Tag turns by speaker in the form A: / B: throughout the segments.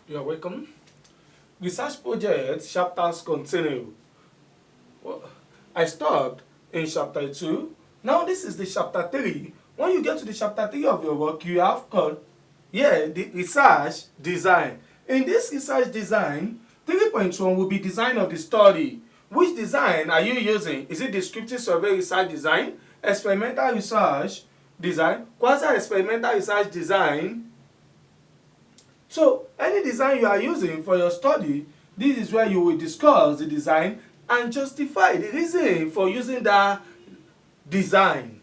A: You're welcome. Research project chapters continue. Well, I stopped in chapter 2. Now this is the chapter 3. When you get to the chapter 3 of your work, you have called the research design. In this research design, 3.1 will be design of the study. Which design are you using? Is it descriptive survey research design, experimental research design, quasi-experimental research design? So any design you are using for your study, this is where you will discuss the design and justify the reason for using that design.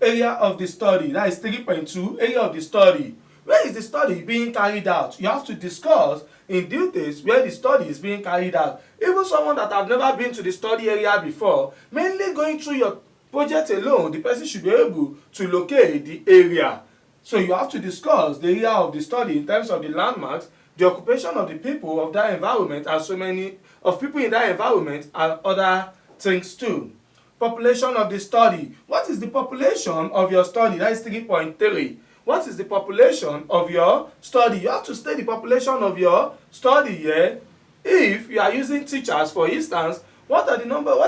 A: Area of the study, that is 3.2, area of the study. Where is the study being carried out? You have to discuss in details where the study is being carried out. Even someone that have never been to the study area before, mainly going through your project alone, the person should be able to locate the area. So you have to discuss the area of the study in terms of the landmarks, the occupation of the people of that environment, and so many of people in that environment and other things too. Population of the study. What is the population of your study? That is 3.3. What is the population of your study? You have to state the population of your study here. If you are using teachers, for instance, what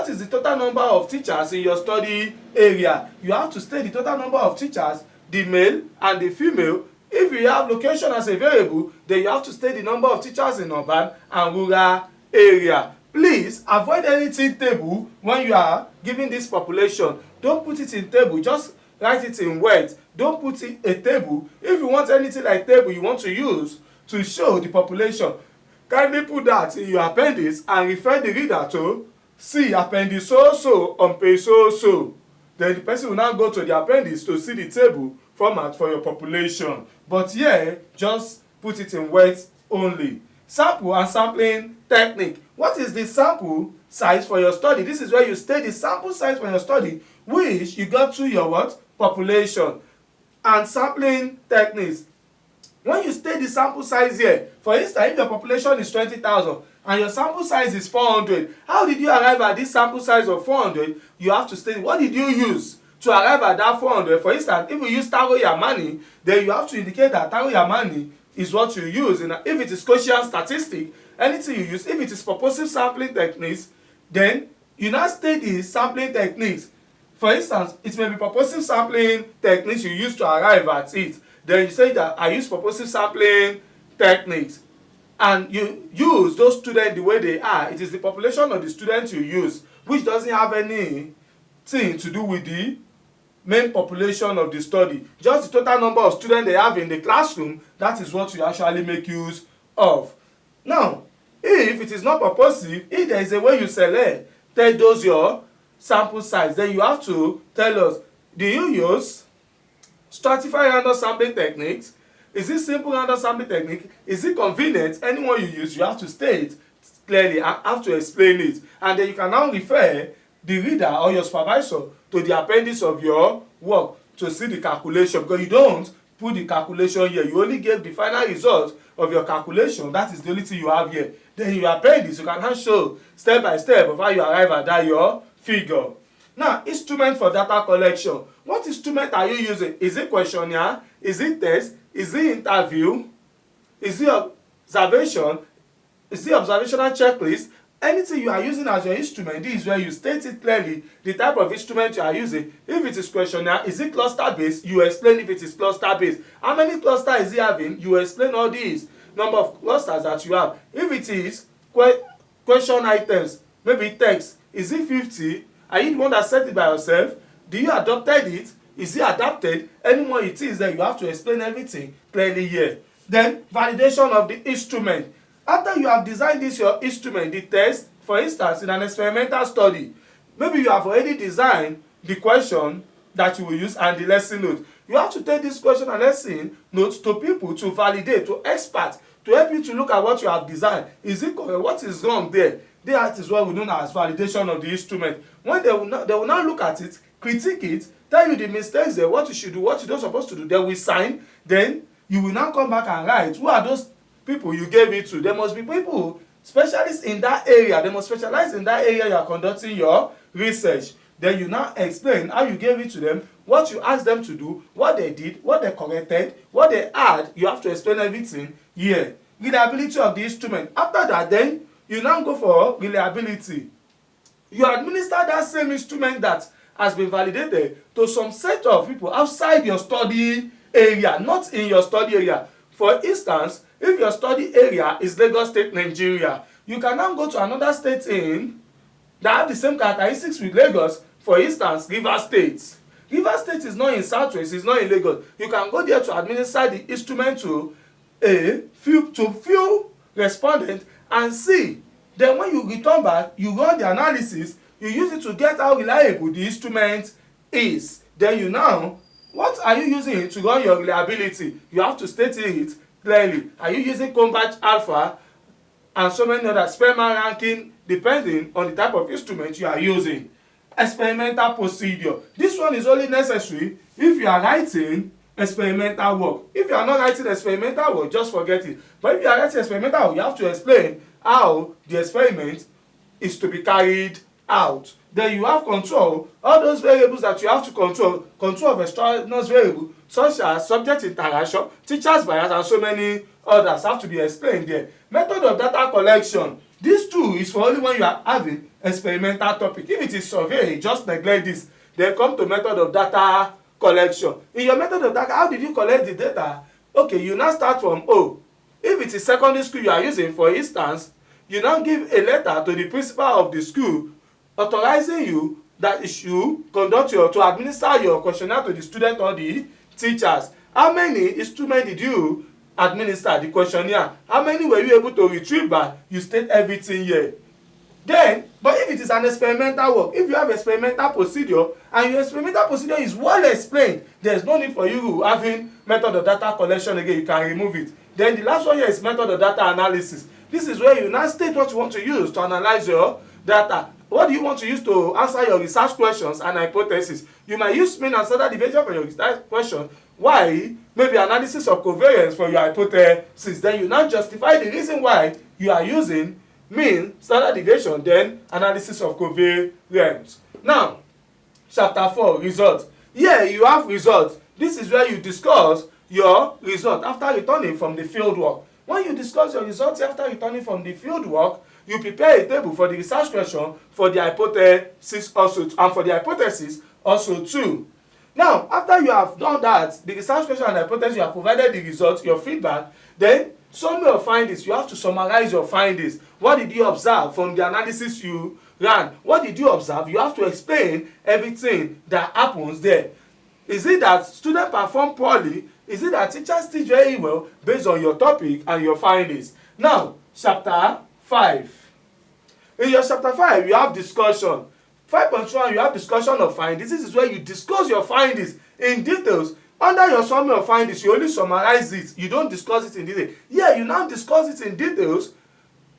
A: is the total number of teachers in your study area? You have to state the total number of teachers, the male and the female. If you have location as a variable, then you have to state the number of teachers in urban and rural area. Please avoid anything table when you are giving this population. Don't put it in table, just write it in words. Don't put it a table. If you want anything like table you want to use to show the population, kindly put that in your appendix and refer the reader to see appendix so on page so. Then the person will now go to the appendix to see the table format for your population. But here, just put it in words only. Sample and sampling technique. What is the sample size for your study? This is where you state the sample size for your study, which you got through your what? Population. And sampling techniques. When you state the sample size here, for instance, if your population is 20,000 and your sample size is 400, how did you arrive at this sample size of 400? You have to state what did you use to arrive at that 400. For instance, if you use Taro Yamani, then you have to indicate that Taro Yamani is what you use. If it is Gaussian statistic, anything you use, if it is purposive sampling techniques, then you now state the sampling techniques. For instance, it may be purposive sampling techniques you use to arrive at it. Then you say that I use purposive sampling techniques. And you use those students the way they are. It is the population of the students you use, which doesn't have anything to do with the main population of the study. Just the total number of students they have in the classroom, that is what you actually make use of. Now, if it is not purposive, if there is a way you select, tell those your sample size, then you have to tell us, do you use stratified random sampling techniques? Is it simple random sampling technique? Is it convenient? Anyone you use, you have to state clearly and have to explain it. And then you can now refer the reader or your supervisor to the appendix of your work to see the calculation, because you don't put the calculation here. You only gave the final result of your calculation. That is the only thing you have here. Then in your appendix, you can now show step by step of how you arrive at that your figure. Now, instrument for data collection. What instrument are you using? Is it questionnaire? Is it test? Is it interview? Is it observation? Is it observational checklist? Anything you are using as your instrument, this is where you state it clearly, the type of instrument you are using. If it is questionnaire, is it cluster based? You explain if it is cluster based. How many clusters is it having? You explain all these number of clusters that you have. If it is question items, maybe text, is it 50? Are you the one that set it by yourself? Do you adopted it? Is it adapted? Any more it is, then you have to explain everything clearly here. Then validation of the instrument. After you have designed this your instrument, the test, for instance, in an experimental study, maybe you have already designed the question that you will use and the lesson note. You have to take this question and lesson notes to people to validate, to experts, to help you to look at what you have designed. Is it correct? What is wrong there? That is what we know as validation of the instrument. When they will now look at it, critique it, tell you the mistakes there, what you should do, what you don't supposed to do. They will sign. Then you will now come back and write. Who are those people you gave it to? There must be people specialists in that area. They must specialize in that area you are conducting your research. Then you now explain how you gave it to them, what you asked them to do, what they did, what they corrected, what they add. You have to explain everything here. reliability of the instrument. After that, then you now go for reliability. You administer that same instrument that has been validated to some set of people outside your study area, not in your study area. For instance, if your study area is Lagos State, Nigeria, you can now go to another state in that have the same characteristics with Lagos. For instance, Rivers State. Rivers State is not in Southwest, it's not in Lagos. You can go there to administer the instrument to few respondents and see. Then when you return back, you run the analysis, you use it to get how reliable the instrument is. Then you now, what are you using it to run your reliability? You have to state it clearly. Are you using Converge Alpha and so many other Spearman ranking depending on the type of instrument you are using? Experimental procedure. This one is only necessary if you are writing experimental work. If you are not writing experimental work, just forget it. But if you are writing experimental work, you have to explain how the experiment is to be carried out. Then you have control, all those variables that you have to control of extraneous variables such as subject interaction, teacher's bias, and so many others have to be explained there. Method of data collection. This too is for only when you are having experimental topic. If it is survey, just neglect this. Then come to method of data collection. In your method of data, how did you collect the data? Okay, you now start from O. If it is secondary school you are using, for instance, you now give a letter to the principal of the school authorizing you that you conduct to administer your questionnaire to the student or the teachers. How many instruments did you administer the questionnaire? How many were you able to retrieve back? You state everything here. Then, but if it is an experimental work, if you have experimental procedure and your experimental procedure is well explained, there is no need for you having method of data collection again. You can remove it. Then the last one here is method of data analysis. This is where you now state what you want to use to analyze your data. What do you want to use to answer your research questions and hypothesis? You might use mean and standard deviation for your research question. Why? Maybe analysis of covariance for your hypothesis. Then you now justify the reason why you are using mean, standard deviation, then analysis of covariance. Now, chapter 4, results. Here you have results. This is where you discuss your result after returning from the field work. When you discuss your results after returning from the field work, you prepare a table for the research question for the hypothesis also, and for the hypothesis also too. Now, after you have done that, the research question and hypothesis, you have provided the results, your feedback, then summary of findings, you have to summarize your findings. What did you observe from the analysis you ran? What did you observe? You have to explain everything that happens there. Is it that students perform poorly? Is it that teachers teach very well based on your topic and your findings? Now, chapter 5. In your chapter 5, you have discussion. 5.1, you have discussion of findings. This is where you discuss your findings in details. Under your summary of findings, you only summarize it. You don't discuss it in detail. Yeah, you now discuss it in details.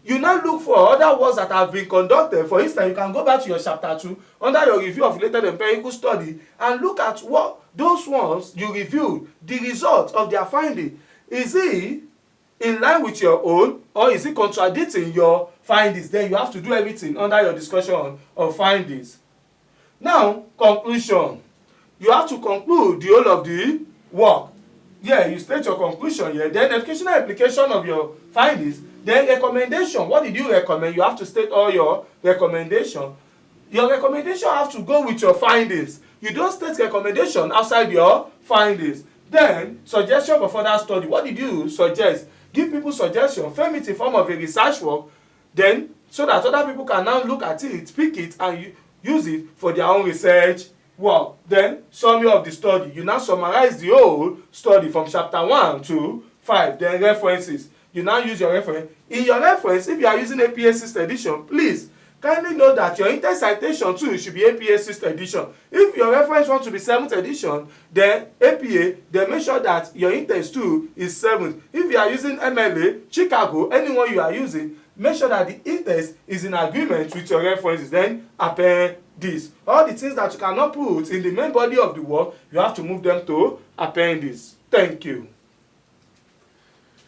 A: You now look for other works that have been conducted. For instance, you can go back to your chapter 2 under your review of related empirical study and look at what those ones you reviewed, the result of their finding. Is it in line with your own, or is it contradicting your findings? Then you have to do everything under your discussion of findings. Now, conclusion. You have to conclude the whole of the work. Yeah, you state your conclusion here. Then educational application of your findings. Then recommendation. What did you recommend? You have to state all your recommendation. Your recommendation have to go with your findings. You don't state recommendation outside your findings. Then suggestion for further study. What did you suggest? Give people suggestion. Frame it in form of a research work. Then so that other people can now look at it, pick it, and use it for their own research work. Then summary of the study. You now summarize the whole study from chapter 1 to 5. Then references. You now use your reference. In your reference, if you are using APA 6th edition, please kindly note that your in-text citation too should be APA 6th edition. If your reference wants to be 7th edition, then APA, then make sure that your in-text too is 7th. If you are using MLA, Chicago, anyone you are using, make sure that the in-text is in agreement with your references. Then append this. All the things that you cannot put in the main body of the work, you have to move them to appendix. Thank you.